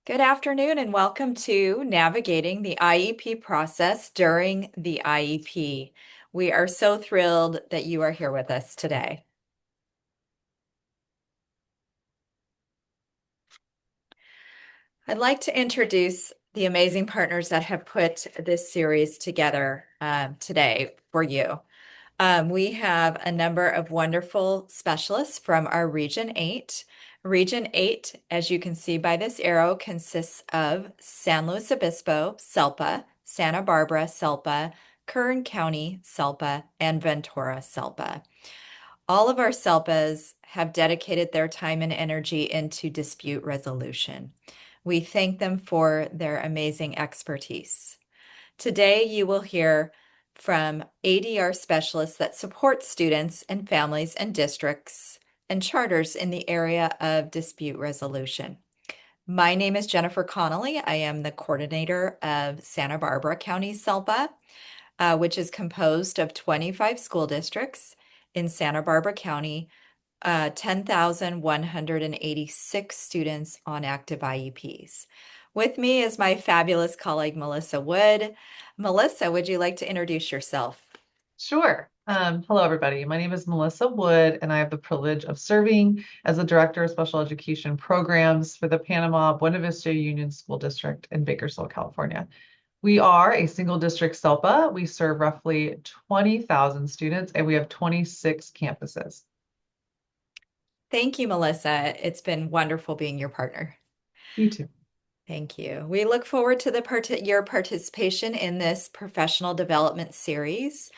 Good afternoon and welcome to Navigating the IEP Process During the IEP. We are so thrilled that you are here with us today. I'd like to introduce the amazing partners that have put this series together today for you. We have a number of wonderful specialists from our Region 8. Region 8, as you can see by this arrow, consists of San Luis Obispo, SELPA, Santa Barbara, SELPA, Kern County, SELPA, and Ventura, SELPA. All of our SELPAs have dedicated their time and energy into dispute resolution. We thank them for their amazing expertise. Today, you will hear from ADR specialists that support students and families and districts and charters in the area of dispute resolution. My name is Jennifer Connolly. I am the coordinator of Santa Barbara County SELPA, which is composed of 25 school districts in Santa Barbara County, 10,186 students on active IEPs. With me is my fabulous colleague, Melissa Wood. Melissa, would you like to introduce yourself? Sure. Hello, everybody. My name is Melissa Wood, and I have the privilege of serving as the Director of Special Education Programs for the Panama Buena Vista Union School District in Bakersfield, California. We are a single district SELPA. We serve roughly 20,000 students, and we have 26 campuses. Thank you, Melissa. It's been wonderful being your partner. You too. Thank you. We look forward to your participation in this professional development series.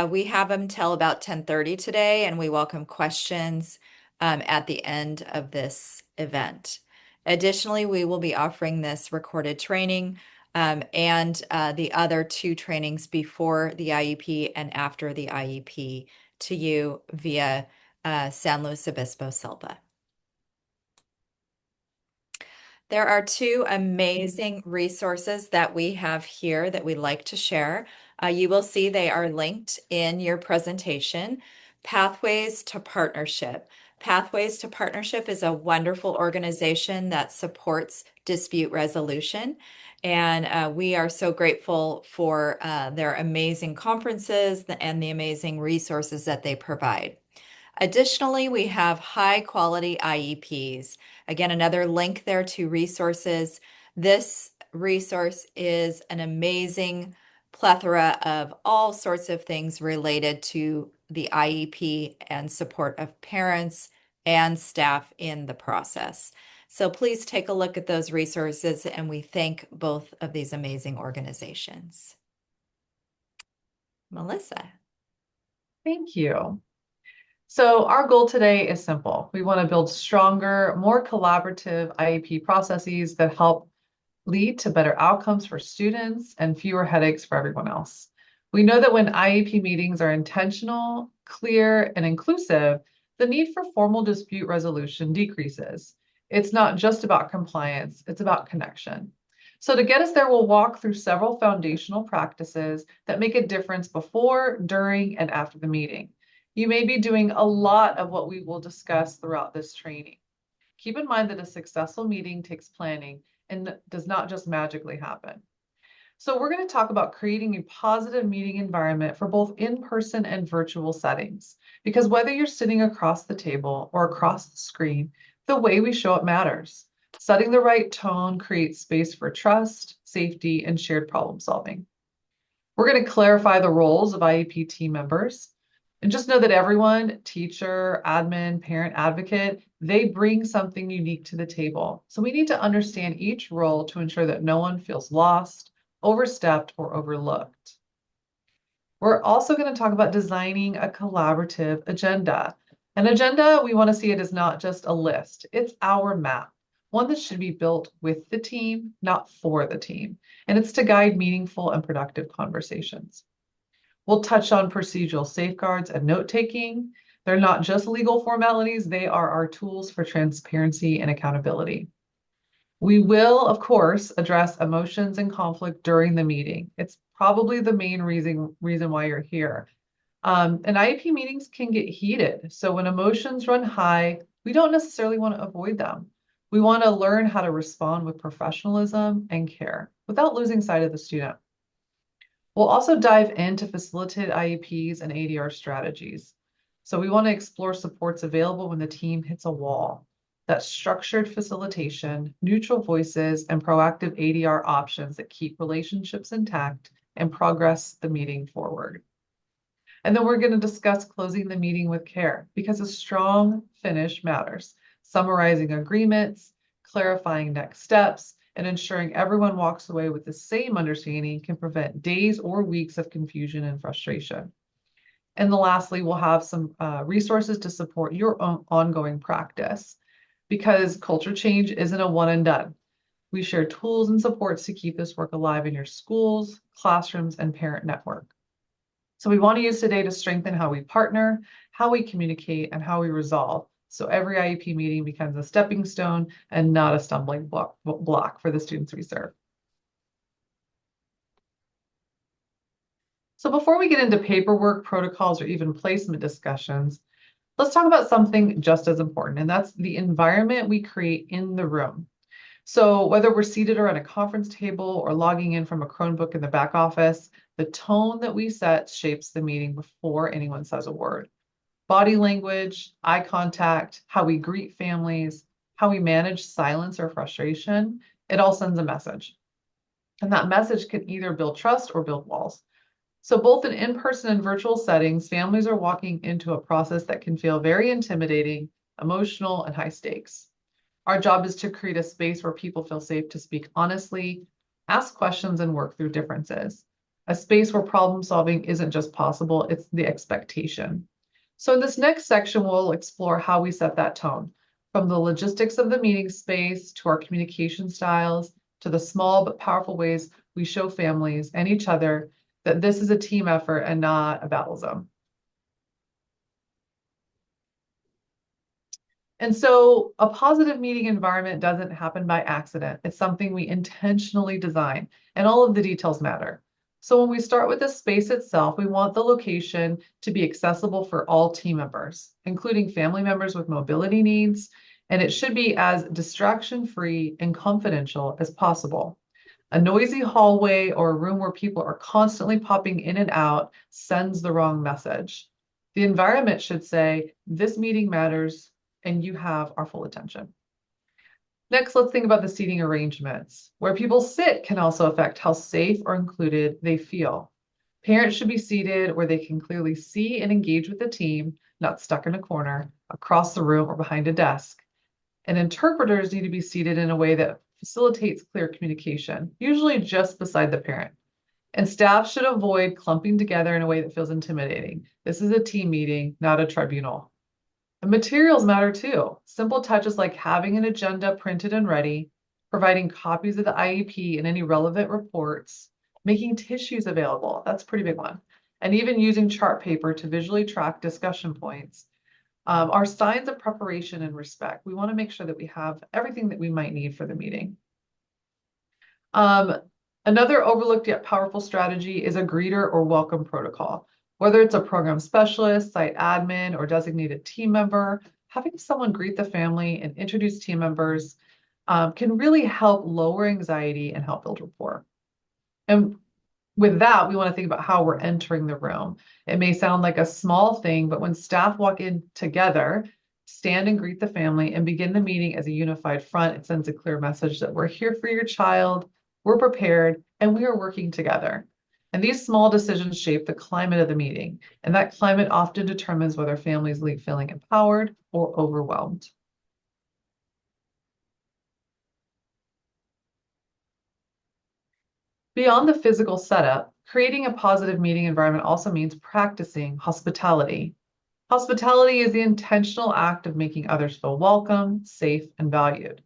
We have until about 10:30 today, and we welcome questions at the end of this event. Additionally, we will be offering this recorded training and the other two trainings before the IEP and after the IEP to you via San Luis Obispo SELPA. There are two amazing resources that we have here that we'd like to share. You will see they are linked in your presentation. Pathways to Partnership. Pathways to Partnership is a wonderful organization that supports dispute resolution. And we are so grateful for their amazing conferences and the amazing resources that they provide. Additionally, we have high quality IEPs. Again, another link there to resources. This resource is an amazing plethora of all sorts of things related to the IEP and support of parents and staff in the process. So please take a look at those resources, and we thank both of these amazing organizations. Melissa. Thank you. So our goal today is simple. We want to build stronger, more collaborative IEP processes that help lead to better outcomes for students and fewer headaches for everyone else. We know that when IEP meetings are intentional, clear, and inclusive, the need for formal dispute resolution decreases. It's not just about compliance, it's about connection. So to get us there, we'll walk through several foundational practices that make a difference before, during, and after the meeting. You may be doing a lot of what we will discuss throughout this training. Keep in mind that a successful meeting takes planning and does not just magically happen. So we're going to talk about creating a positive meeting environment for both in-person and virtual settings, because whether you're sitting across the table or across the screen, the way we show up matters. Setting the right tone creates space for trust, safety, and shared problem solving. We're going to clarify the roles of IEP team members. And just know that everyone, teacher, admin, parent, advocate, they bring something unique to the table. So we need to understand each role to ensure that no one feels lost, overstepped, or overlooked. We're also going to talk about designing a collaborative agenda. An agenda, we want to see it as not just a list, it's our map, one that should be built with the team, not for the team. And it's to guide meaningful and productive conversations. We'll touch on procedural safeguards and note-taking. They're not just legal formalities, they are our tools for transparency and accountability. We will, of course, address emotions and conflict during the meeting. It's probably the main reason why you're here. And IEP meetings can get heated. So when emotions run high, we don't necessarily want to avoid them. We want to learn how to respond with professionalism and care without losing sight of the student. We'll also dive into facilitated IEPs and ADR strategies. So we want to explore supports available when the team hits a wall. That's structured facilitation, neutral voices, and proactive ADR options that keep relationships intact and progress the meeting forward. And then we're going to discuss closing the meeting with care because a strong finish matters. Summarizing agreements, clarifying next steps, and ensuring everyone walks away with the same understanding can prevent days or weeks of confusion and frustration. And then lastly, we'll have some resources to support your own ongoing practice because culture change isn't a one and done. We share tools and supports to keep this work alive in your schools, classrooms, and parent network. So we want to use today to strengthen how we partner, how we communicate, and how we resolve. So every IEP meeting becomes a stepping stone and not a stumbling block for the students we serve. So before we get into paperwork, protocols, or even placement discussions, let's talk about something just as important, and that's the environment we create in the room. So whether we're seated around a conference table or logging in from a Chromebook in the back office, the tone that we set shapes the meeting before anyone says a word. Body language, eye contact, how we greet families, how we manage silence or frustration, it all sends a message. And that message can either build trust or build walls. So both in in-person and virtual settings, families are walking into a process that can feel very intimidating, emotional, and high stakes. Our job is to create a space where people feel safe to speak honestly, ask questions, and work through differences. A space where problem solving isn't just possible, it's the expectation. So in this next section, we'll explore how we set that tone, from the logistics of the meeting space to our communication styles, to the small but powerful ways we show families and each other that this is a team effort and not a battle zone. And so a positive meeting environment doesn't happen by accident. It's something we intentionally design, and all of the details matter. So when we start with the space itself, we want the location to be accessible for all team members, including family members with mobility needs, and it should be as distraction-free and confidential as possible. A noisy hallway or a room where people are constantly popping in and out sends the wrong message. The environment should say, this meeting matters, and you have our full attention. Next, let's think about the seating arrangements. Where people sit can also affect how safe or included they feel. Parents should be seated where they can clearly see and engage with the team, not stuck in a corner, across the room, or behind a desk. And interpreters need to be seated in a way that facilitates clear communication, usually just beside the parent. And staff should avoid clumping together in a way that feels intimidating. This is a team meeting, not a tribunal. And materials matter too. Simple touches like having an agenda printed and ready, providing copies of the IEP and any relevant reports, making tissues available, that's a pretty big one, and even using chart paper to visually track discussion points are signs of preparation and respect. We want to make sure that we have everything that we might need for the meeting. Another overlooked yet powerful strategy is a greeter or welcome protocol. Whether it's a program specialist, site admin, or designated team member, having someone greet the family and introduce team members can really help lower anxiety and help build rapport. And with that, we want to think about how we're entering the room. It may sound like a small thing, but when staff walk in together, stand and greet the family and begin the meeting as a unified front, it sends a clear message that we're here for your child, we're prepared, and we are working together. And these small decisions shape the climate of the meeting. And that climate often determines whether families leave feeling empowered or overwhelmed. Beyond the physical setup, creating a positive meeting environment also means practicing hospitality. Hospitality is the intentional act of making others feel welcome, safe, and valued.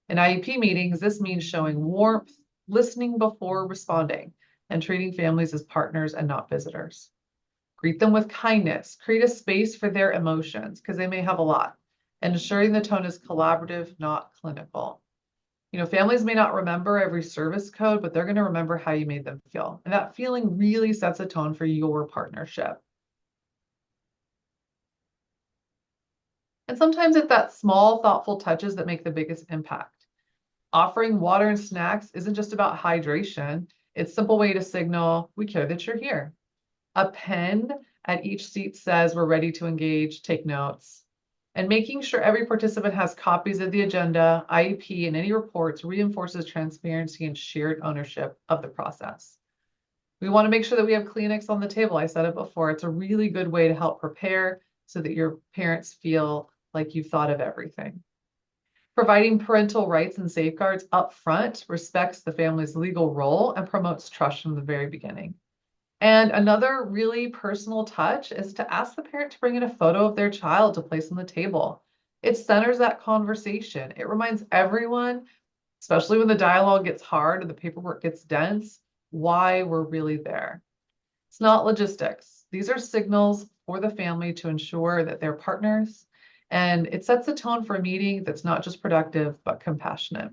In IEP meetings, this means showing warmth, listening before responding, and treating families as partners and not visitors. Greet them with kindness, create a space for their emotions, because they may have a lot, and ensuring the tone is collaborative, not clinical. Families may not remember every service code, but they're going to remember how you made them feel. And that feeling really sets a tone for your partnership. And sometimes it's that small, thoughtful touches that make the biggest impact. Offering water and snacks isn't just about hydration. It's a simple way to signal we care that you're here. A pen at each seat says we're ready to engage, take notes. And making sure every participant has copies of the agenda, IEP, and any reports reinforces transparency and shared ownership of the process. We want to make sure that we have Kleenex on the table. I said it before. It's a really good way to help prepare so that your parents feel like you've thought of everything. Providing parental rights and safeguards up front respects the family's legal role and promotes trust from the very beginning. And another really personal touch is to ask the parent to bring in a photo of their child to place on the table. It centers that conversation. It reminds everyone, especially when the dialogue gets hard and the paperwork gets dense, why we're really there. It's not logistics. These are signals for the family to ensure that they're partners, and it sets a tone for a meeting that's not just productive, but compassionate.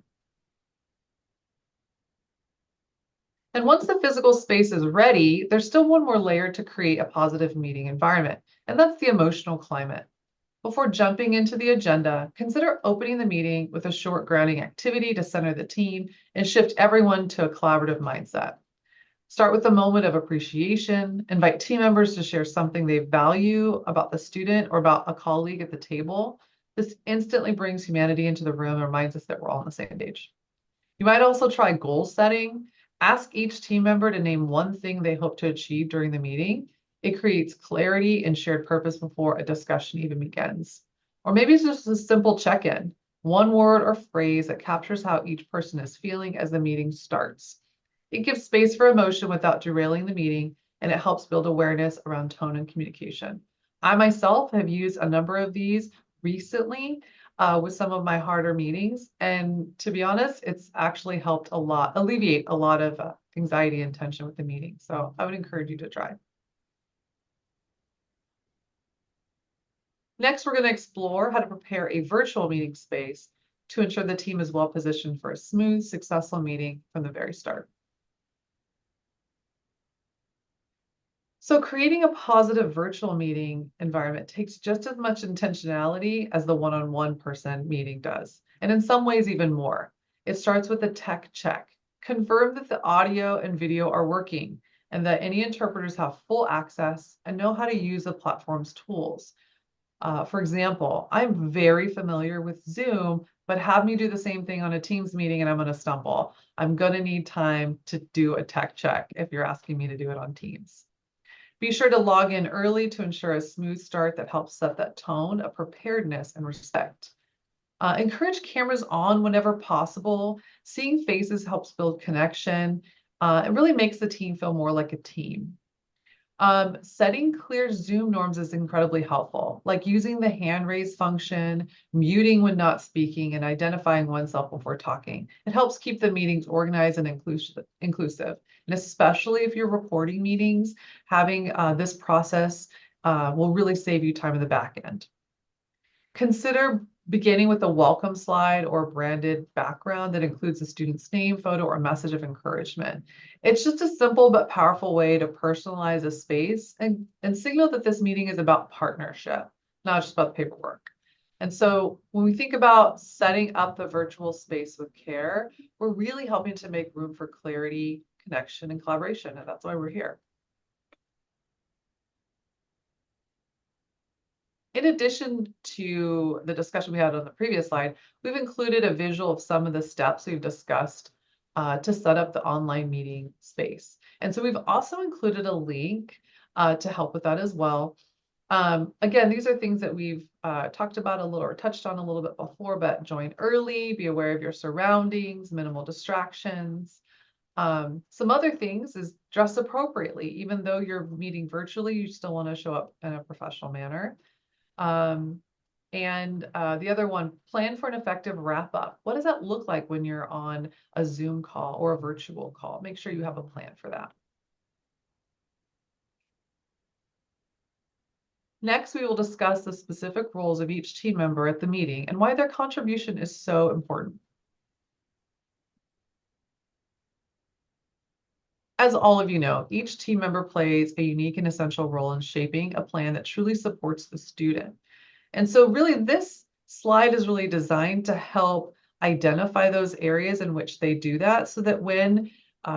And once the physical space is ready, there's still one more layer to create a positive meeting environment, and that's the emotional climate. Before jumping into the agenda, consider opening the meeting with a short grounding activity to center the team and shift everyone to a collaborative mindset. Start with a moment of appreciation. Invite team members to share something they value about the student or about a colleague at the table. This instantly brings humanity into the room and reminds us that we're all on the same page. You might also try goal setting. Ask each team member to name one thing they hope to achieve during the meeting. It creates clarity and shared purpose before a discussion even begins. Or maybe it's just a simple check in, one word or phrase that captures how each person is feeling as the meeting starts. It gives space for emotion without derailing the meeting, and it helps build awareness around tone and communication. I myself have used a number of these recently with some of my harder meetings. And to be honest, it's actually helped a lot, alleviate a lot of anxiety and tension with the meeting. So I would encourage you to try. Next, we're going to explore how to prepare a virtual meeting space to ensure the team is well positioned for a smooth, successful meeting from the very start. So creating a positive virtual meeting environment takes just as much intentionality as the one-on-one person meeting does, and in some ways even more. It starts with a tech check. Confirm that the audio and video are working and that any interpreters have full access and know how to use the platform's tools. For example, I'm very familiar with Zoom, but have me do the same thing on a Teams meeting and I'm going to stumble. I'm going to need time to do a tech check if you're asking me to do it on Teams. Be sure to log in early to ensure a smooth start that helps set that tone of preparedness and respect. Encourage cameras on whenever possible. Seeing faces helps build connection. It really makes the team feel more like a team. Setting clear Zoom norms is incredibly helpful, like using the hand raise function, muting when not speaking, and identifying oneself before talking. It helps keep the meetings organized and inclusive. And especially if you're recording meetings, having this process will really save you time in the back end. Consider beginning with a welcome slide or branded background that includes the student's name, photo, or message of encouragement. It's just a simple but powerful way to personalize a space and signal that this meeting is about partnership, not just about paperwork. And so when we think about setting up the virtual space with care, we're really helping to make room for clarity, connection, and collaboration. And that's why we're here. In addition to the discussion we had on the previous slide, we've included a visual of some of the steps we've discussed to set up the online meeting space. And so we've also included a link to help with that as well. Again, these are things that we've talked about a little or touched on a little bit before, but join early, be aware of your surroundings, minimal distractions. Some other things is dress appropriately. Even though you're meeting virtually, you still want to show up in a professional manner. The other one, plan for an effective wrap up. What does that look like when you're on a Zoom call or a virtual call? Make sure you have a plan for that. Next, we will discuss the specific roles of each team member at the meeting and why their contribution is so important. As all of you know, each team member plays a unique and essential role in shaping a plan that truly supports the student. And so really this slide is really designed to help identify those areas in which they do that so that when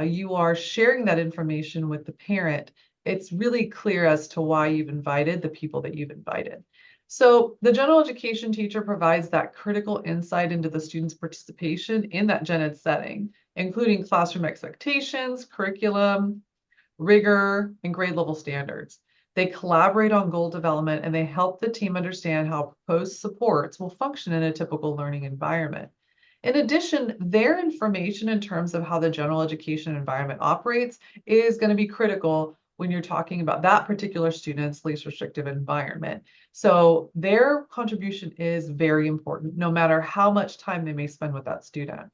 you are sharing that information with the parent, it's really clear as to why you've invited the people that you've invited. So the general education teacher provides that critical insight into the student's participation in that gen ed setting, including classroom expectations, curriculum, rigor, and grade level standards. They collaborate on goal development and they help the team understand how proposed supports will function in a typical learning environment. In addition, their information in terms of how the general education environment operates is going to be critical when you're talking about that particular student's least restrictive environment. So their contribution is very important, no matter how much time they may spend with that student.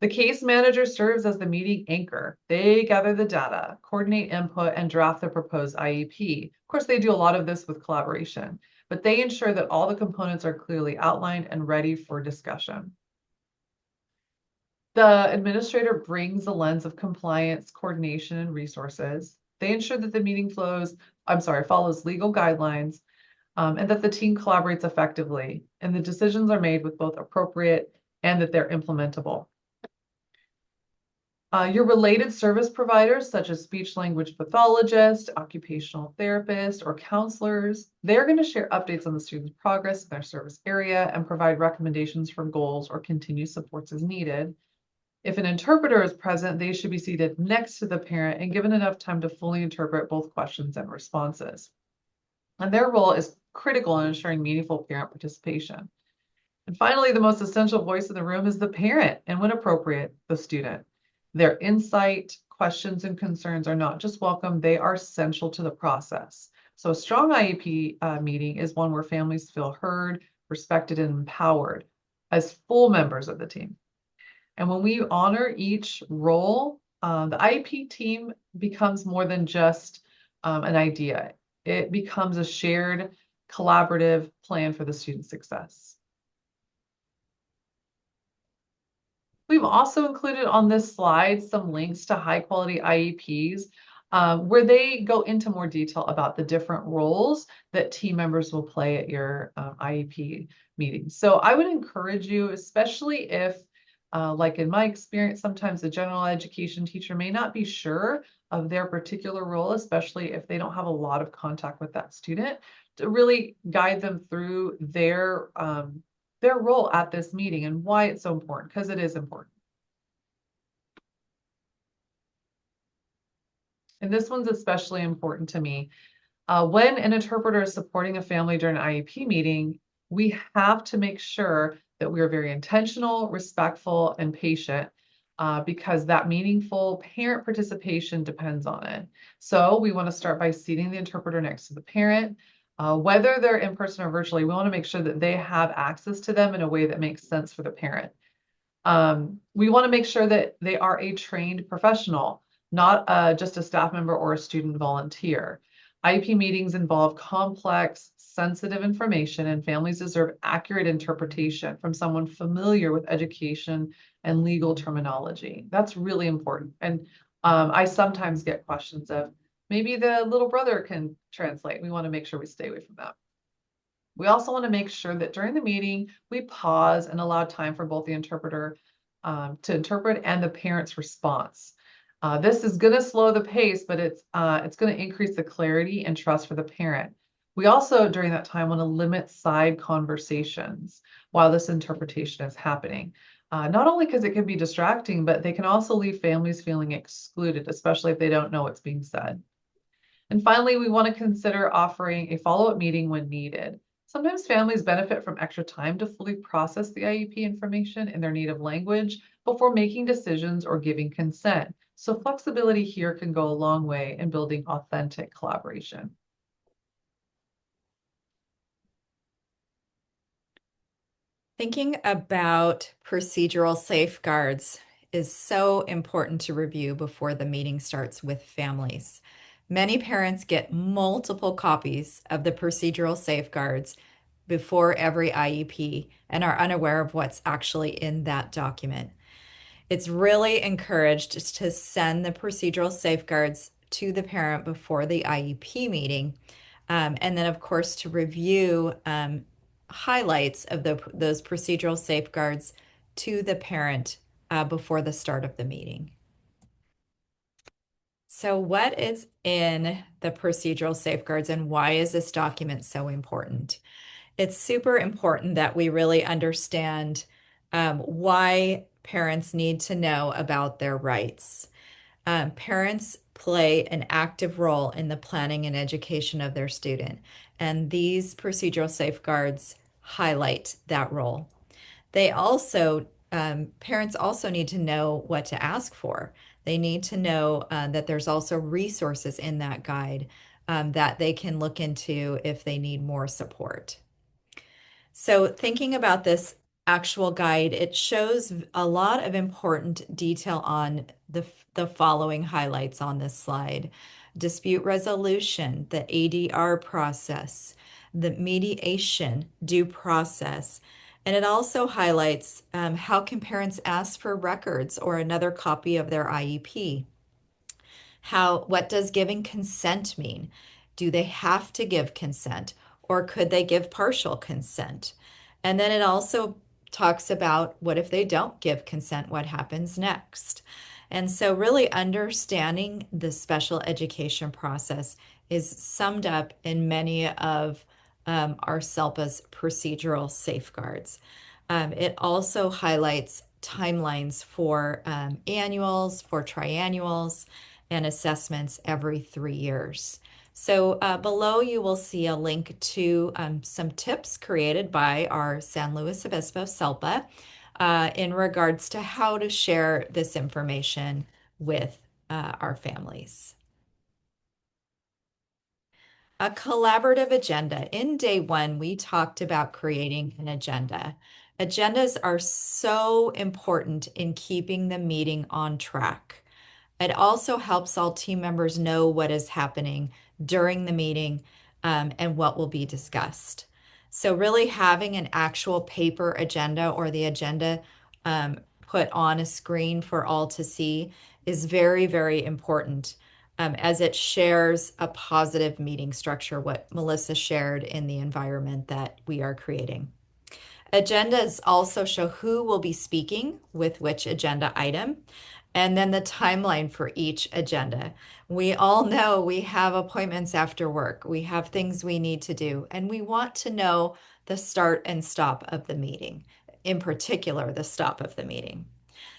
The case manager serves as the meeting anchor. They gather the data, coordinate input, and draft the proposed IEP. Of course, they do a lot of this with collaboration, but they ensure that all the components are clearly outlined and ready for discussion. The administrator brings a lens of compliance, coordination, and resources. They ensure that the meeting follows legal guidelines, and that the team collaborates effectively, and the decisions are made with both appropriate and that they're implementable. Your related service providers, such as speech language pathologists, occupational therapists, or counselors, they're going to share updates on the student's progress in their service area and provide recommendations for goals or continued supports as needed. If an interpreter is present, they should be seated next to the parent and given enough time to fully interpret both questions and responses. And their role is critical in ensuring meaningful parent participation. And finally, the most essential voice in the room is the parent, and when appropriate, the student. Their insight, questions, and concerns are not just welcome, they are essential to the process. So a strong IEP meeting is one where families feel heard, respected, and empowered as full members of the team. And when we honor each role, the IEP team becomes more than just an idea. It becomes a shared collaborative plan for the student's success. We've also included on this slide some links to high quality IEPs where they go into more detail about the different roles that team members will play at your IEP meetings. So I would encourage you, especially if, like in my experience, sometimes the general education teacher may not be sure of their particular role, especially if they don't have a lot of contact with that student, to really guide them through their role at this meeting and why it's so important, because it is important. And this one's especially important to me. When an interpreter is supporting a family during an IEP meeting, we have to make sure that we are very intentional, respectful, and patient because that meaningful parent participation depends on it. So we want to start by seating the interpreter next to the parent. Whether they're in person or virtually, we want to make sure that they have access to them in a way that makes sense for the parent. We want to make sure that they are a trained professional, not just a staff member or a student volunteer. IEP meetings involve complex, sensitive information, and families deserve accurate interpretation from someone familiar with education and legal terminology. That's really important. And I sometimes get questions of maybe the little brother can translate. We want to make sure we stay away from that. We also want to make sure that during the meeting, we pause and allow time for both the interpreter to interpret and the parent's response. This is going to slow the pace, but it's going to increase the clarity and trust for the parent. We also, during that time, want to limit side conversations while this interpretation is happening. Not only because it can be distracting, but they can also leave families feeling excluded, especially if they don't know what's being said. And finally, we want to consider offering a follow-up meeting when needed. Sometimes families benefit from extra time to fully process the IEP information in their native language before making decisions or giving consent. So flexibility here can go a long way in building authentic collaboration. Thinking about procedural safeguards is so important to review before the meeting starts with families. Many parents get multiple copies of the procedural safeguards before every IEP and are unaware of what's actually in that document. It's really encouraged to send the procedural safeguards to the parent before the IEP meeting And then, of course, to review highlights of those procedural safeguards to the parent before the start of the meeting. So, what is in the procedural safeguards and why is this document so important? It's super important that we really understand why parents need to know about their rights. Parents play an active role in the planning and education of their student, and these procedural safeguards highlight that role. Parents also need to know what to ask for. They need to know that there's also resources in that guide that they can look into if they need more support. So, thinking about this actual guide, it shows a lot of important detail on the following highlights on this slide: dispute resolution, the ADR process, the mediation due process. And it also highlights how can parents ask for records or another copy of their IEP. What does giving consent mean? Do they have to give consent or could they give partial consent? And then it also talks about what if they don't give consent, what happens next? And so, really understanding the special education process is summed up in many of our SELPA's procedural safeguards. It also highlights timelines for annuals, for triennials, and assessments every 3 years. So below you will see a link to some tips created by our San Luis Obispo SELPA in regards to how to share this information with our families. A collaborative agenda. In day one, we talked about creating an agenda. Agendas are so important in keeping the meeting on track. It also helps all team members know what is happening during the meeting and what will be discussed. So, really having an actual paper agenda or the agenda put on a screen for all to see is very, very important as it shares a positive meeting structure, what Melissa shared in the environment that we are creating. Agendas also show who will be speaking with which agenda item, and then the timeline for each agenda. We all know we have appointments after work, we have things we need to do, and we want to know the start and stop of the meeting, in particular, the stop of the meeting.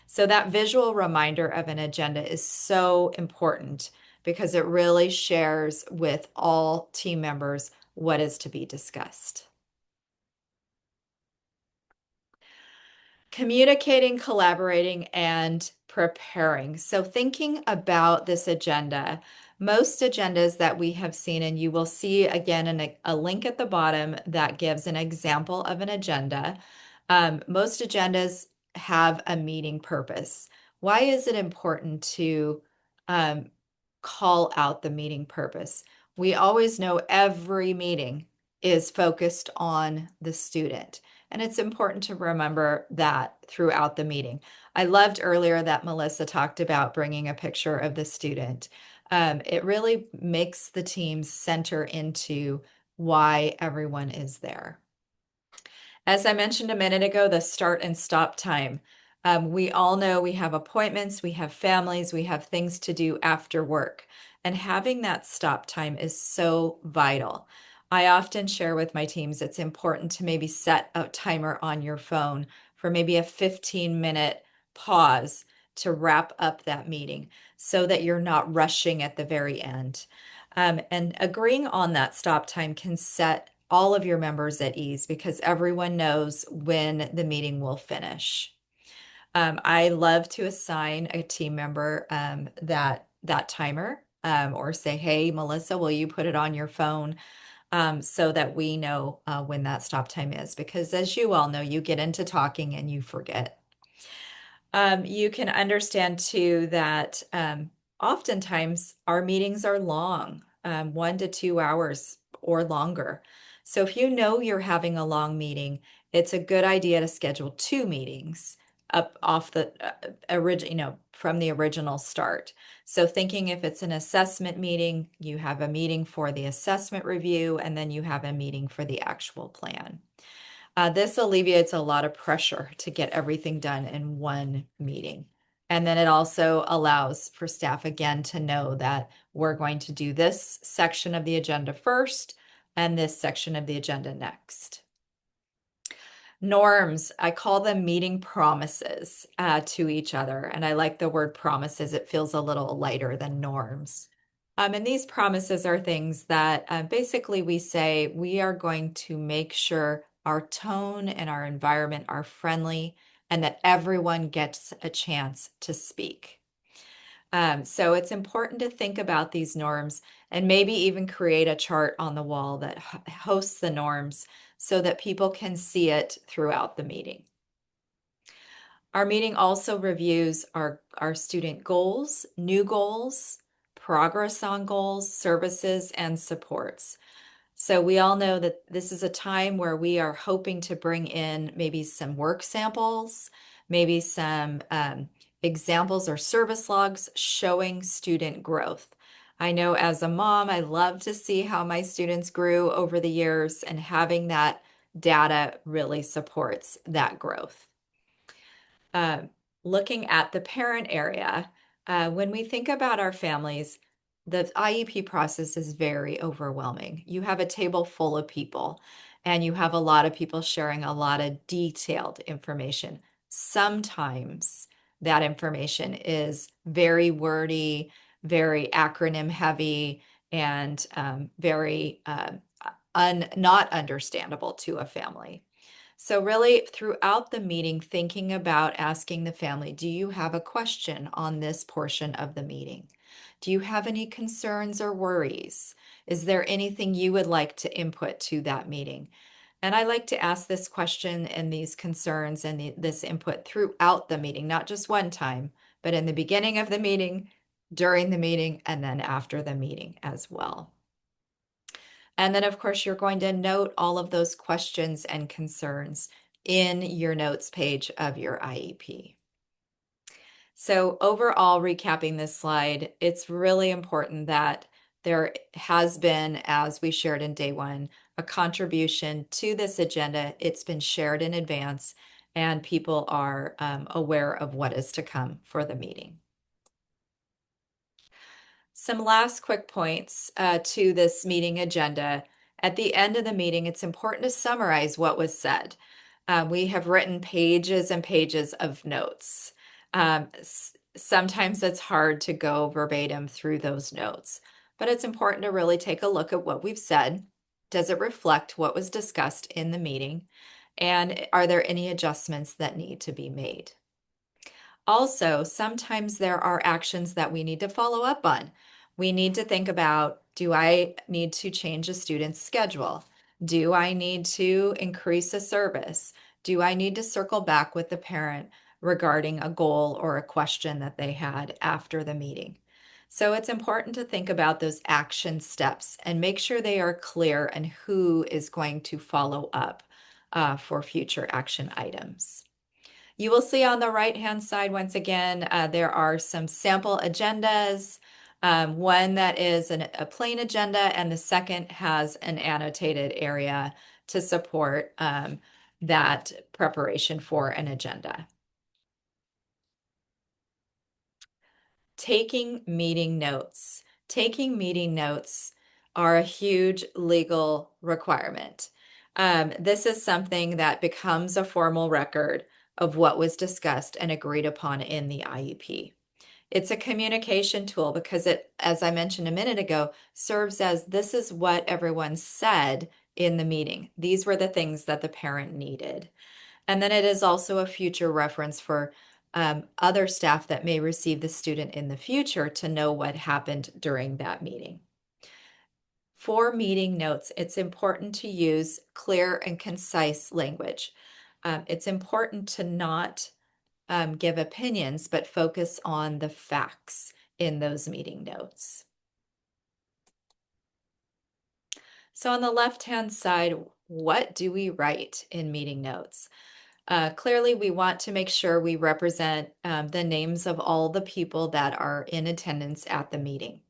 So, that visual reminder of an agenda is so important because it really shares with all team members what is to be discussed. Communicating, collaborating, and preparing. So, thinking about this agenda, most agendas that we have seen, and you will see again a link at the bottom that gives an example of an agenda. Most agendas have a meeting purpose. Why is it important to um, call out the meeting purpose? We always know every meeting is focused on the student. And it's important to remember that throughout the meeting. I loved earlier that Melissa talked about bringing a picture of the student. It really makes the team center into why everyone is there. As I mentioned a minute ago, the start and stop time. We all know we have appointments, we have families, we have things to do after work. And having that stop time is so vital. I often share with my teams it's important to maybe set a timer on your phone for maybe a 15-minute pause to wrap up that meeting so that you're not rushing at the very end. And agreeing on that stop time can set all of your members at ease because everyone knows when the meeting will finish. I love to assign a team member that timer or say, "Hey, Melissa, will you put it on your phone?" So that we know when that stop time is. Because as you all know, you get into talking and you forget. You can understand too that oftentimes our meetings are long, 1 to 2 hours or longer. So if you know you're having a long meeting, it's a good idea to schedule two meetings up off the original, from the original start. So thinking if it's an assessment meeting, you have a meeting for the assessment review, and then you have a meeting for the actual plan. This alleviates a lot of pressure to get everything done in one meeting. And then it also allows for staff again to know that we're going to do this section of the agenda first and this section of the agenda next. Norms, I call them meeting promises to each other. And I like the word promises. It feels a little lighter than norms. And these promises are things that basically we say we are going to make sure our tone and our environment are friendly and that everyone gets a chance to speak. So it's important to think about these norms and maybe even create a chart on the wall that hosts the norms so that people can see it throughout the meeting. Our meeting also reviews our student goals, new goals, progress on goals, services, and supports. So we all know that this is a time where we are hoping to bring in maybe some work samples, maybe some examples or service logs showing student growth. I know as a mom, I love to see how my students grew over the years, and having that data really supports that growth. Uh, Looking at the parent area, when we think about our families, the IEP process is very overwhelming. You have a table full of people, and you have a lot of people sharing a lot of detailed information. Sometimes that information is very wordy, very acronym heavy, and very not understandable to a family. So, really, throughout the meeting, thinking about asking the family, do you have a question on this portion of the meeting? Do you have any concerns or worries? Is there anything you would like to input to that meeting? And I like to ask this question and these concerns and this input throughout the meeting, not just one time, but in the beginning of the meeting, during the meeting, and then after the meeting as well. And then, of course, you're going to note all of those questions and concerns in your notes page of your IEP. So overall, recapping this slide, it's really important that there has been, as we shared in day one, a contribution to this agenda. It's been shared in advance, and people are aware of what is to come for the meeting. Some last quick points to this meeting agenda. At the end of the meeting, it's important to summarize what was said. We have written pages and pages of notes. Sometimes it's hard to go verbatim through those notes, but it's important to really take a look at what we've said. Does it reflect what was discussed in the meeting? And are there any adjustments that need to be made? Also, sometimes there are actions that we need to follow up on. We need to think about, do I need to change a student's schedule? Do I need to increase a service? Do I need to circle back with the parent regarding a goal or a question that they had after the meeting? So it's important to think about those action steps and make sure they are clear and who is going to follow up for future action items. You will see on the right-hand side, once again, there are some sample agendas. One that is a plain agenda, and the second has an annotated area to support that preparation for an agenda. Taking meeting notes. Taking meeting notes are a huge legal requirement. This is something that becomes a formal record of what was discussed and agreed upon in the IEP. It's a communication tool because it, as I mentioned a minute ago, serves as this is what everyone said in the meeting. These were the things that the parent needed. And then it is also a future reference for other staff that may receive the student in the future to know what happened during that meeting. For meeting notes, it's important to use clear and concise language. It's important to not give opinions, but focus on the facts in those meeting notes. So on the left-hand side, what do we write in meeting notes? Clearly, we want to make sure we represent the names of all the people that are in attendance at the meeting.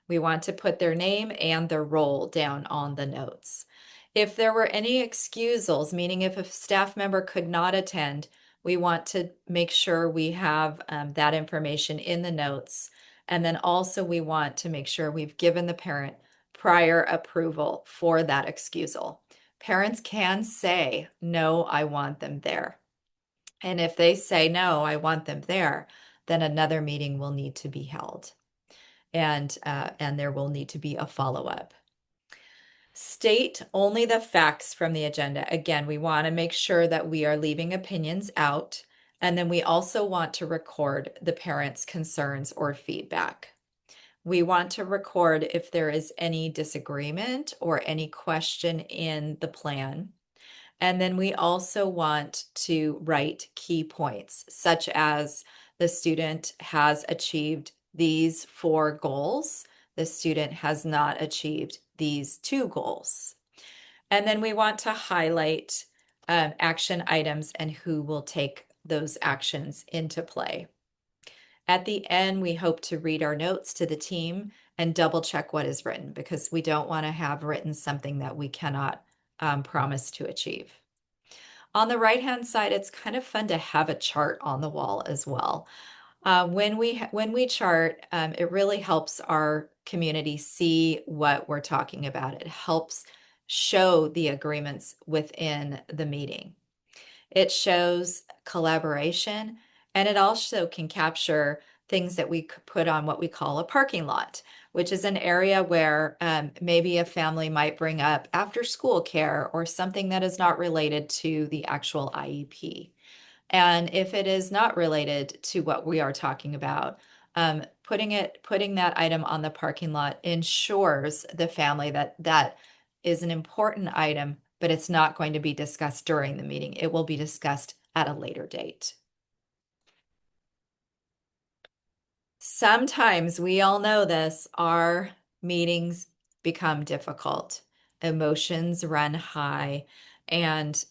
We want to put their name and their role down on the notes. If there were any excusals, meaning if a staff member could not attend, we want to make sure we have that information in the notes. And then also we want to make sure we've given the parent prior approval for that excusal. Parents can say, no, I want them there. And if they say, no, I want them there, then another meeting will need to be held and there will need to be a follow-up. State only the facts from the agenda. Again, we want to make sure that we are leaving opinions out, and then we also want to record the parents' concerns or feedback. We want to record if there is any disagreement or any question in the plan. And then we also want to write key points, such as the student has achieved these 4 goals, the student has not achieved these 2 goals. And then we want to highlight action items and who will take those actions into play. At the end, we hope to read our notes to the team and double check what is written because we don't want to have written something that we cannot promise to achieve. On the right-hand side, it's kind of fun to have a chart on the wall as well. When we chart, it really helps our community see what we're talking about. It helps show the agreements within the meeting. It shows collaboration, and it also can capture things that we could put on what we call a parking lot, which is an area where maybe a family might bring up after school care or something that is not related to the actual IEP. And if it is not related to what we are talking about, putting that item on the parking lot ensures the family that that is an important item, but it's not going to be discussed during the meeting. It will be discussed at a later date. Sometimes we all know this, our meetings become difficult. Emotions run high, and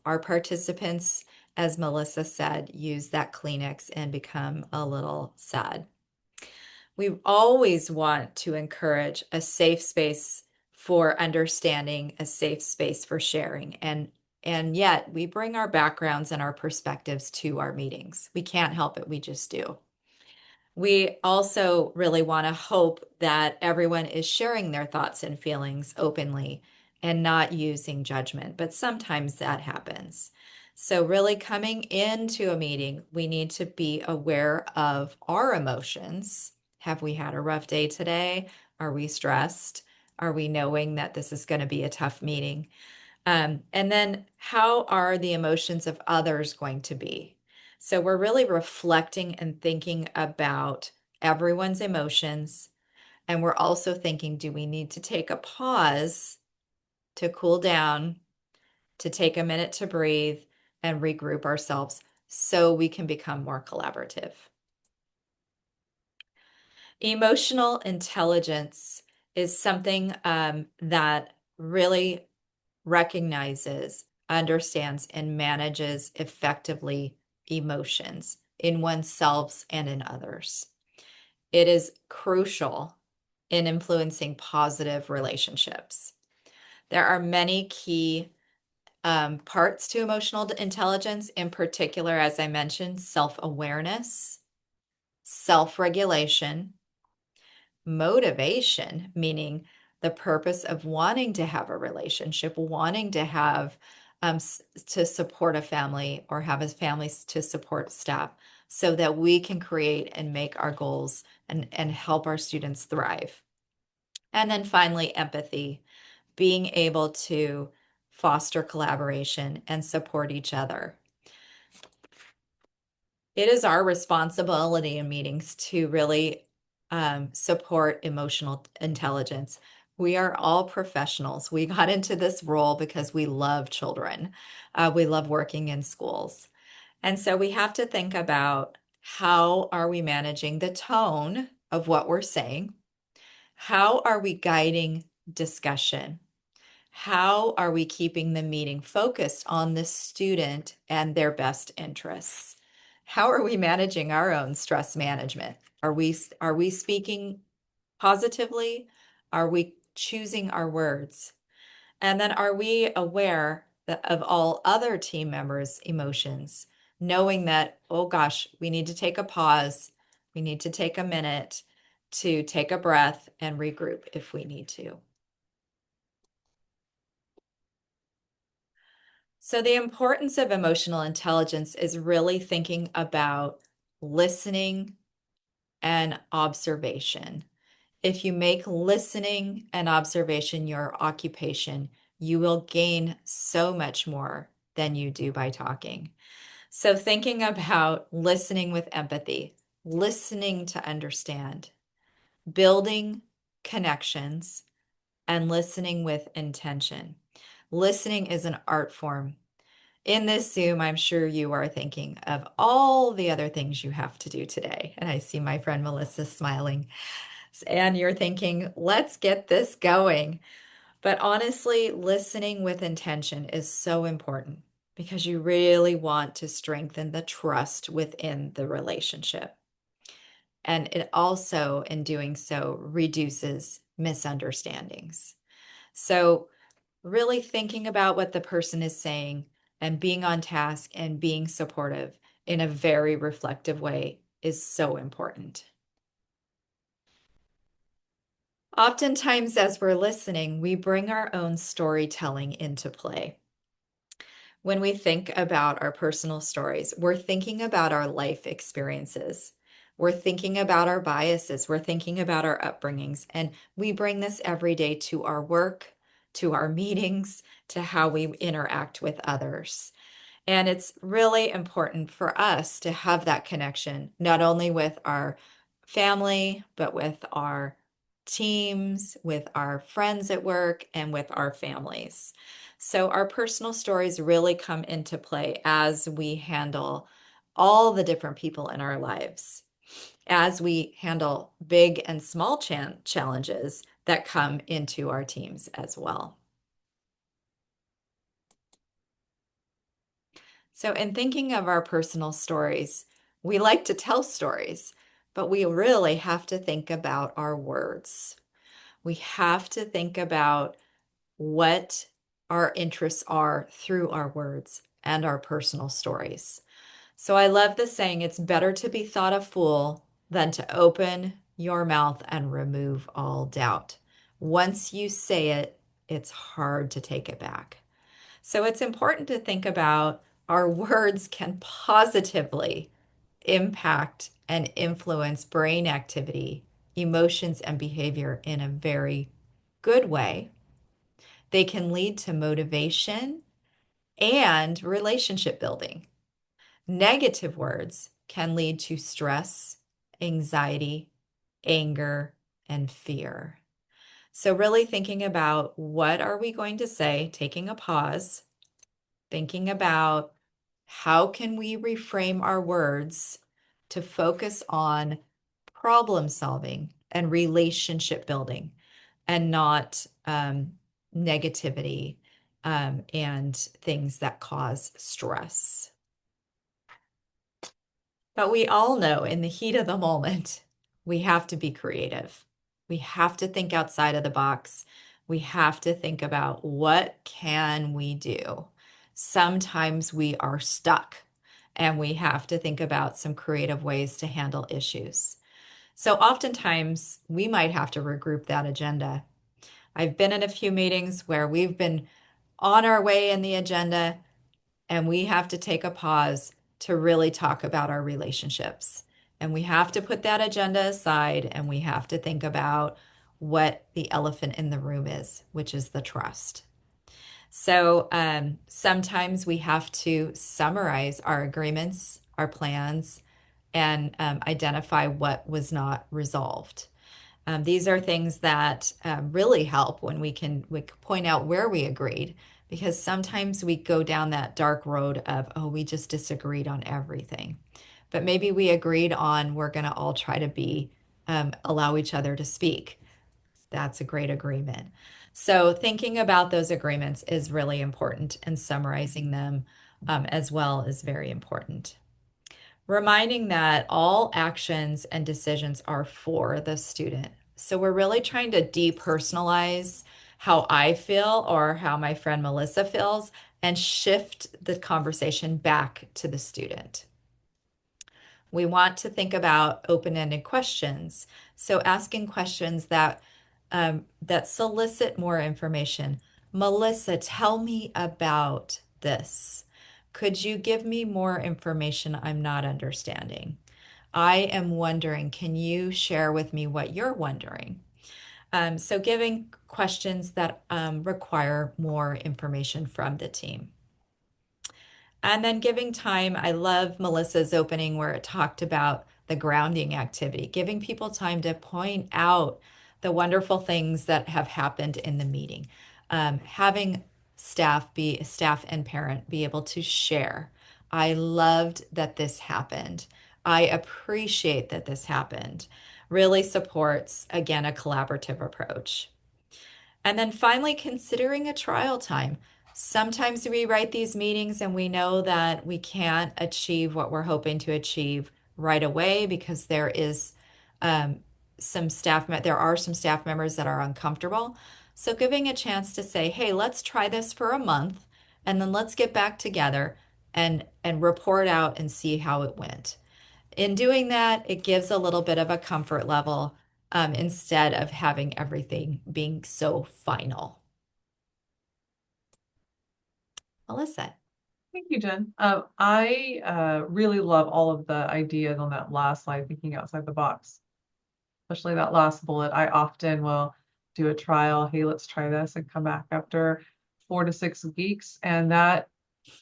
our participants, as Melissa said, use that Kleenex and become a little sad. We always want to encourage a safe space for understanding, a safe space for sharing, and yet we bring our backgrounds and our perspectives to our meetings. We can't help it, we just do. We also really want to hope that everyone is sharing their thoughts and feelings openly and not using judgment, but sometimes that happens. So, really coming into a meeting, we need to be aware of our emotions. Have we had a rough day today? Are we stressed? Are we knowing that this is going to be a tough meeting? And then how are the emotions of others going to be? So we're really reflecting and thinking about everyone's emotions. And we're also thinking, do we need to take a pause to cool down, to take a minute to breathe and regroup ourselves so we can become more collaborative? Emotional intelligence is something that really recognizes, understands, and manages effectively emotions in oneself and in others. It is crucial in influencing positive relationships. There are many key parts to emotional intelligence, in particular, as I mentioned, self-awareness, self-regulation, motivation, meaning the purpose of wanting to have a relationship, wanting to have to support a family or have a family to support staff so that we can create and make our goals and help our students thrive. And then finally, empathy, being able to foster collaboration and support each other. It is our responsibility in meetings to really support emotional intelligence. We are all professionals. We got into this role because we love children. We love working in schools. And so we have to think about how are we managing the tone of what we're saying? How are we guiding discussion? How are we keeping the meeting focused on the student and their best interests? How are we managing our own stress management? Are we speaking positively? Are we choosing our words? And then are we aware of all other team members' emotions, knowing that, oh gosh, we need to take a pause, we need to take a minute to take a breath and regroup if we need to. So, the importance of emotional intelligence is really thinking about listening and observation. If you make listening and observation your occupation, you will gain so much more than you do by talking. So, thinking about listening with empathy, listening to understand, building connections, and listening with intention. Listening is an art form. In this Zoom, I'm sure you are thinking of all the other things you have to do today. And I see my friend Melissa smiling. And you're thinking, let's get this going. But honestly, listening with intention is so important because you really want to strengthen the trust within the relationship. And it also, in doing so, reduces misunderstandings. So, really thinking about what the person is saying and being on task and being supportive in a very reflective way is so important. Oftentimes, as we're listening, we bring our own storytelling into play. When we think about our personal stories, we're thinking about our life experiences. We're thinking about our biases. We're thinking about our upbringings. And we bring this every day to our work, to our meetings, to how we interact with others. And it's really important for us to have that connection, not only with our family, but with our teams, with our friends at work, and with our families. So our personal stories really come into play as we handle all the different people in our lives, as we handle big and small challenges that come into our teams as well. So, in thinking of our personal stories, we like to tell stories, but we really have to think about our words. We have to think about what our interests are through our words and our personal stories. So, I love the saying, it's better to be thought a fool than to open your mouth and remove all doubt. Once you say it, it's hard to take it back. So it's important to think about our words can positively impact and influence brain activity, emotions, and behavior in a very good way. They can lead to motivation and relationship building. Negative words can lead to stress, anxiety, anger, and fear. So really thinking about what are we going to say, taking a pause, thinking about how can we reframe our words to focus on problem solving and relationship building and not negativity and things that cause stress. But we all know in the heat of the moment, we have to be creative. We have to think outside of the box. We have to think about what can we do. Sometimes we are stuck and we have to think about some creative ways to handle issues. So oftentimes we might have to regroup that agenda. I've been in a few meetings where we've been on our way in the agenda and we have to take a pause to really talk about our relationships. And we have to put that agenda aside and we have to think about what the elephant in the room is, which is the trust. So sometimes we have to summarize our agreements, our plans, and identify what was not resolved. These are things that really help when we point out where we agreed, because sometimes we go down that dark road of, oh, we just disagreed on everything. But maybe we agreed on we're going to all try to allow each other to speak. That's a great agreement. So thinking about those agreements is really important, and summarizing them as well is very important. Reminding that all actions and decisions are for the student. So we're really trying to depersonalize how I feel or how my friend Melissa feels and shift the conversation back to the student. We want to think about open-ended questions. So asking questions that solicit more information. Melissa, tell me about this. Could you give me more information I'm not understanding? I am wondering, can you share with me what you're wondering? So giving questions that require more information from the team. And then giving time, I love Melissa's opening where it talked about the grounding activity, giving people time to point out the wonderful things that have happened in the meeting. Having staff and parent be able to share. I loved that this happened. I appreciate that this happened. Really supports, again, a collaborative approach. And then finally, considering a trial time. Sometimes we write these meetings and we know that we can't achieve what we're hoping to achieve right away because um, there are some staff members that are uncomfortable. So giving a chance to say, hey, let's try this for a month and then let's get back together and report out and see how it went. In doing that, it gives a little bit of a comfort level instead of having everything being so final. Melissa. Thank you, Jen. I really love all of the ideas on that last slide, thinking outside the box, especially that last bullet. I often will do a trial. Hey, let's try this and come back after 4 to 6 weeks. And that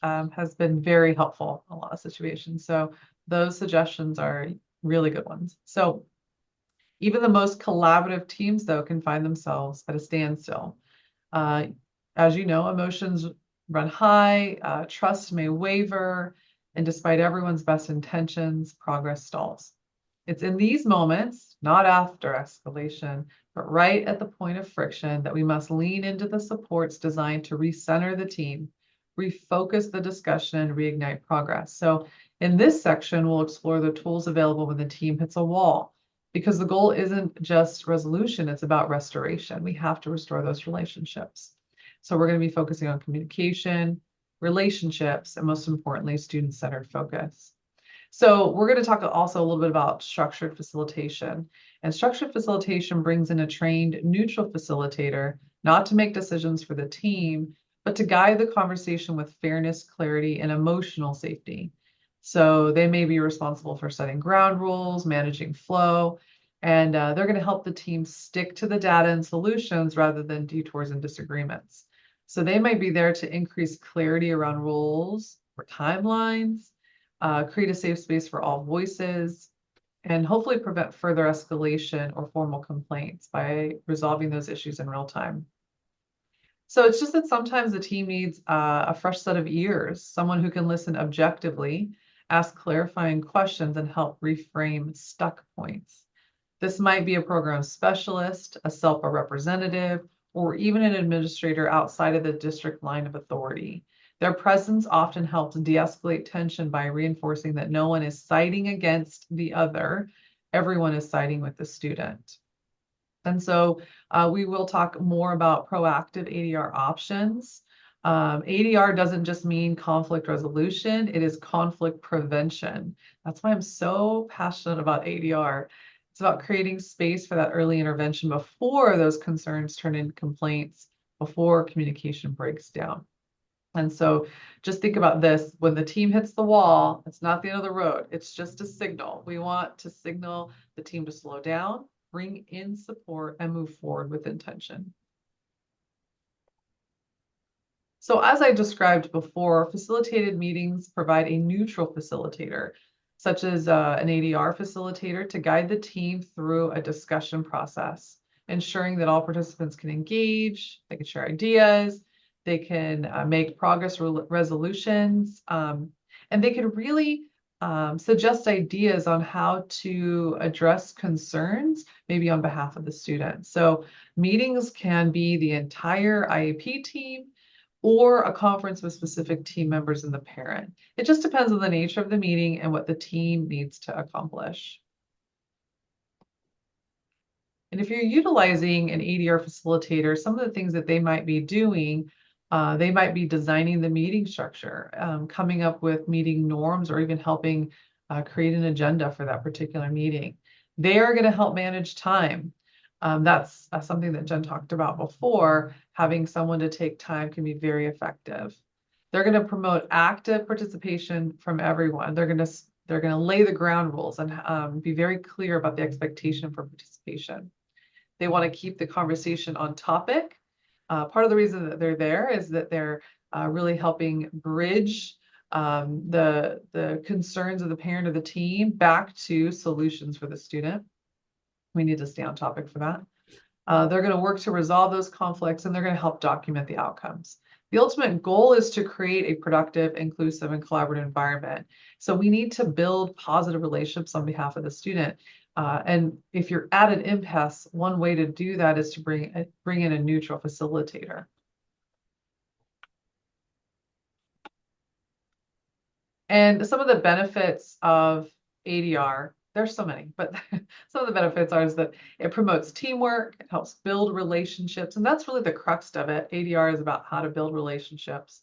has been very helpful in a lot of situations. So those suggestions are really good ones. So even the most collaborative teams, though, can find themselves at a standstill. Uh, as you know, emotions run high, trust may waver, and despite everyone's best intentions, progress stalls. It's in these moments, not after escalation, but right at the point of friction, that we must lean into the supports designed to recenter the team, refocus the discussion, and reignite progress. So, in this section, we'll explore the tools available when the team hits a wall, because the goal isn't just resolution, it's about restoration. We have to restore those relationships. So, we're going to be focusing on communication, relationships, and most importantly, student-centered focus. So we're going to talk also a little bit about structured facilitation. And structured facilitation brings in a trained neutral facilitator, not to make decisions for the team, but to guide the conversation with fairness, clarity, and emotional safety. So they may be responsible for setting ground rules, managing flow, and they're going to help the team stick to the data and solutions rather than detours and disagreements. So they might be there to increase clarity around rules or timelines, create a safe space for all voices, and hopefully prevent further escalation or formal complaints by resolving those issues in real time. So it's just that sometimes the team needs a fresh set of ears, someone who can listen objectively, ask clarifying questions, and help reframe stuck points. This might be a program specialist, a SELPA representative, or even an administrator outside of the district line of authority. Their presence often helps de-escalate tension by reinforcing that no one is siding against the other, everyone is siding with the student. And so we will talk more about proactive ADR options. ADR doesn't just mean conflict resolution, it is conflict prevention. That's why I'm so passionate about ADR. It's about creating space for that early intervention before those concerns turn into complaints, before communication breaks down. And so just think about this, when the team hits the wall, it's not the end of the road, it's just a signal. We want to signal the team to slow down, bring in support, and move forward with intention. So as I described before, facilitated meetings provide a neutral facilitator, such as an ADR facilitator, to guide the team through a discussion process, ensuring that all participants can engage, they can share ideas, they can make progress resolutions, and they can really suggest ideas on how to address concerns, maybe on behalf of the student. So meetings can be the entire IEP team or a conference with specific team members and the parent. It just depends on the nature of the meeting and what the team needs to accomplish. And if you're utilizing an ADR facilitator, some of the things that they might be doing, they might be designing the meeting structure, coming up with meeting norms, or even helping create an agenda for that particular meeting. They are going to help manage time. That's something that Jen talked about before. Having someone to take time can be very effective. They're going to promote active participation from everyone. They're going to lay the ground rules and be very clear about the expectation for participation. They want to keep the conversation on topic. Part of the reason that they're there is that they're really helping bridge the concerns of the parent or the team back to solutions for the student. We need to stay on topic for that. They're going to work to resolve those conflicts, and they're going to help document the outcomes. The ultimate goal is to create a productive, inclusive, and collaborative environment. So we need to build positive relationships on behalf of the student. And if you're at an impasse, one way to do that is to bring in a neutral facilitator. And some of the benefits of ADR, there's so many, but some of the benefits are is that it promotes teamwork, it helps build relationships, and that's really the crux of it. ADR is about how to build relationships.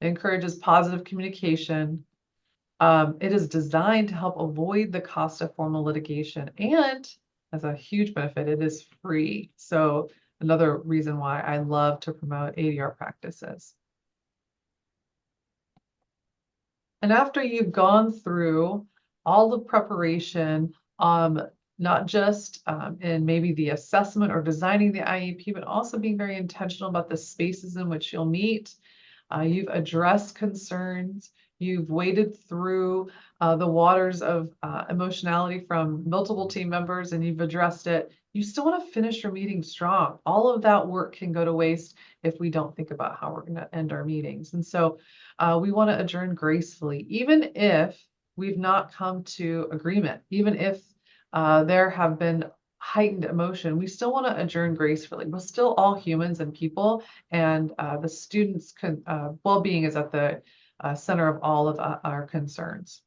It encourages positive communication. It is designed to help avoid the cost of formal litigation, and as a huge benefit, it is free. So another reason why I love to promote ADR practices. And after you've gone through all the preparation, not just in maybe the assessment or designing the IEP, but also being very intentional about the spaces in which you'll meet, you've addressed concerns, you've waded through the waters of emotionality from multiple team members, and you've addressed it. You still want to finish your meeting strong. All of that work can go to waste if we don't think about how we're going to end our meetings. And so we want to adjourn gracefully, even if we've not come to agreement, even if there have been heightened emotion, we still want to adjourn gracefully. We're still all humans and people, and the students' well-being is at the center of all of our concerns.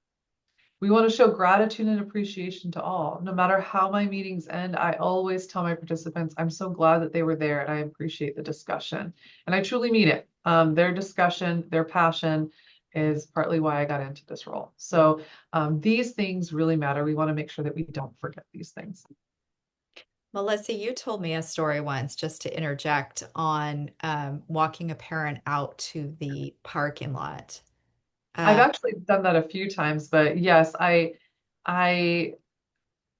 We want to show gratitude and appreciation to all. No matter how my meetings end, I always tell my participants, I'm so glad that they were there and I appreciate the discussion. And I truly mean it. Their discussion, their passion is partly why I got into this role. So these things really matter. We want to make sure that we don't forget these things. Melissa, you told me a story once, just to interject, on walking a parent out to the parking lot. I've Um, actually done that a few times, but yes, I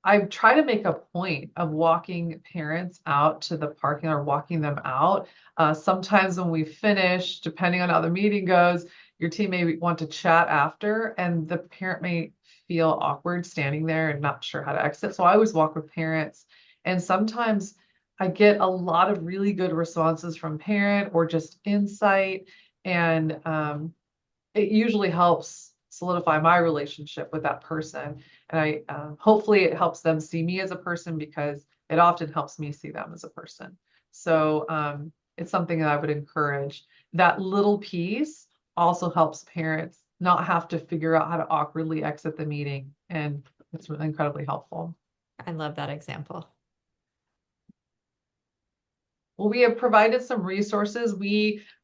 I try to make a point of walking parents out to the parking or walking them out. Sometimes when we finish, depending on how the meeting goes, your team may want to chat after, and the parent may feel awkward standing there and not sure how to exit. So I always walk with parents, and sometimes I get a lot of really good responses from parent or just insight, and it usually helps solidify my relationship with that person. And I hopefully it helps them see me as a person because it often helps me see them as a person. So it's something that I would encourage. That little piece also helps parents not have to figure out how to awkwardly exit the meeting. And it's really incredibly helpful. I love that example. Well, we have provided some resources.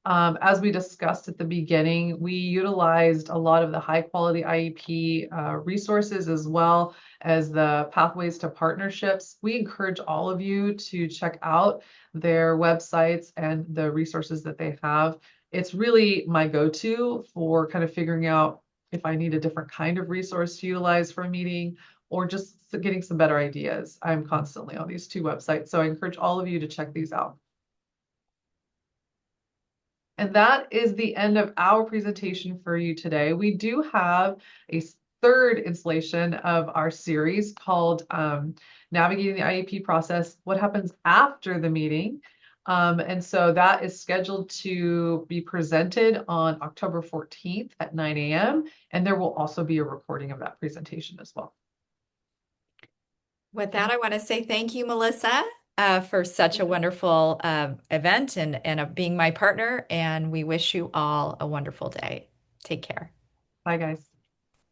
As we discussed at the beginning, we utilized a lot of the high quality IEP resources as well as the pathways to partnerships. We encourage all of you to check out their websites and the resources that they have. It's really my go-to for kind of figuring out if I need a different kind of resource to utilize for a meeting or just getting some better ideas. I'm constantly on these two websites, so I encourage all of you to check these out. And that is the end of our presentation for you today. We do have a third installation of our series called Navigating the IEP Process, What Happens After the Meeting. And so that is scheduled to be presented on October 14th at 9 a.m. And there will also be a recording of that presentation as well. With that, I want to say thank you, Melissa, for such a Yeah. wonderful event and being my partner. And we wish you all a wonderful day. Take care. Bye, guys.